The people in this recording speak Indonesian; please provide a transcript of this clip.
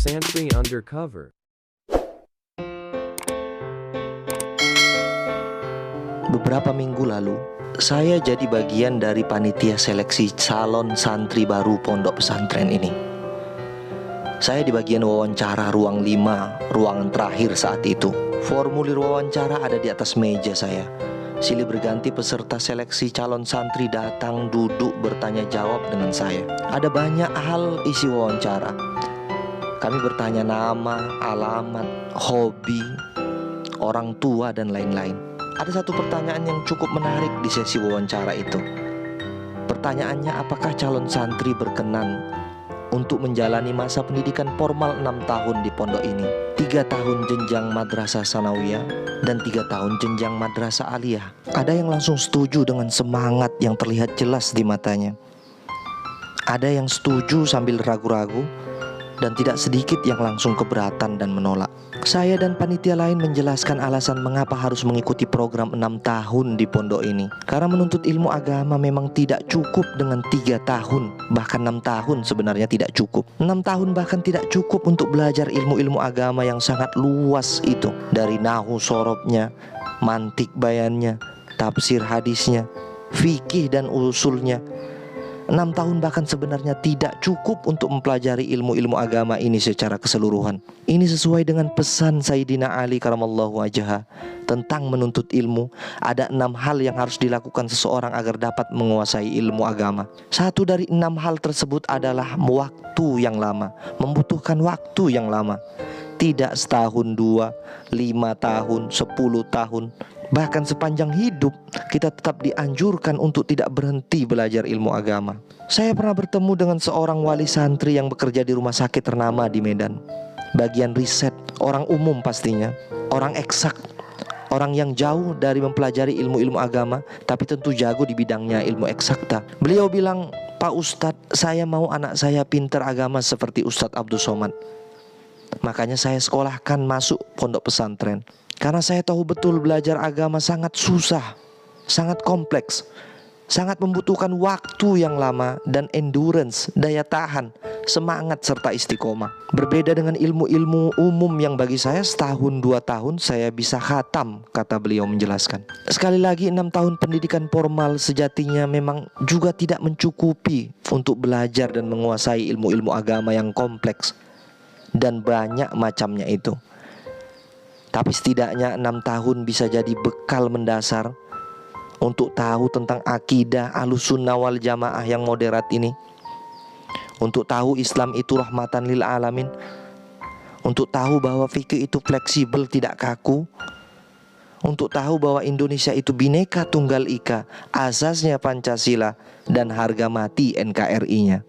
Santri Undercover. Beberapa minggu lalu, saya jadi bagian dari panitia seleksi calon santri baru pondok pesantren ini. Saya di bagian wawancara ruang 5, ruangan terakhir saat itu. Formulir wawancara ada di atas meja saya. Silih berganti peserta seleksi calon santri datang duduk bertanya jawab dengan saya. Ada banyak hal isi wawancara. Kami bertanya nama, alamat, hobi, orang tua, dan lain-lain. Ada satu pertanyaan yang cukup menarik di sesi wawancara itu. Pertanyaannya, apakah calon santri berkenan untuk menjalani masa pendidikan formal 6 tahun di pondok ini, 3 tahun jenjang madrasah sanawiyah dan 3 tahun jenjang madrasah aliyah. Ada yang langsung setuju dengan semangat yang terlihat jelas di matanya. Ada yang setuju sambil ragu-ragu, dan tidak sedikit yang langsung keberatan dan menolak. Saya dan panitia lain menjelaskan alasan mengapa harus mengikuti program 6 tahun di pondok ini. Karena menuntut ilmu agama memang tidak cukup dengan 3 tahun. Bahkan 6 tahun sebenarnya tidak cukup. 6 tahun bahkan tidak cukup untuk belajar ilmu-ilmu agama yang sangat luas itu. Dari nahu sorobnya, mantik bayannya, tafsir hadisnya, fikih dan usulnya. 6 tahun bahkan sebenarnya tidak cukup untuk mempelajari ilmu-ilmu agama ini secara keseluruhan. Ini sesuai dengan pesan Sayyidina Ali karamallahu wajhah tentang menuntut ilmu. Ada 6 hal yang harus dilakukan seseorang agar dapat menguasai ilmu agama. Satu dari 6 hal tersebut adalah waktu yang lama, membutuhkan waktu yang lama. Tidak setahun, 2, 5 tahun, 10 tahun, bahkan sepanjang hidup kita tetap dianjurkan untuk tidak berhenti belajar ilmu agama. Saya pernah bertemu dengan seorang wali santri yang bekerja di rumah sakit ternama di Medan. Bagian riset, orang umum pastinya, orang eksak, orang yang jauh dari mempelajari ilmu-ilmu agama, tapi tentu jago di bidangnya ilmu eksakta. Beliau bilang, "Pak Ustadz, saya mau anak saya pintar agama seperti Ustadz Abdul Somad. Makanya saya sekolahkan masuk pondok pesantren. Karena saya tahu betul belajar agama sangat susah, sangat kompleks, sangat membutuhkan waktu yang lama dan endurance, daya tahan, semangat serta istiqomah. Berbeda dengan ilmu-ilmu umum yang bagi saya setahun 2 tahun saya bisa khatam," kata beliau menjelaskan. Sekali lagi 6 tahun pendidikan formal sejatinya memang juga tidak mencukupi untuk belajar dan menguasai ilmu-ilmu agama yang kompleks dan banyak macamnya itu. Tapi setidaknya 6 tahun bisa jadi bekal mendasar untuk tahu tentang akidah Ahlussunnah wal Jamaah yang moderat ini, untuk tahu Islam itu rahmatan lil alamin, untuk tahu bahwa fikih itu fleksibel tidak kaku, untuk tahu bahwa Indonesia itu Bhinneka Tunggal Ika, asasnya Pancasila dan harga mati NKRI-nya.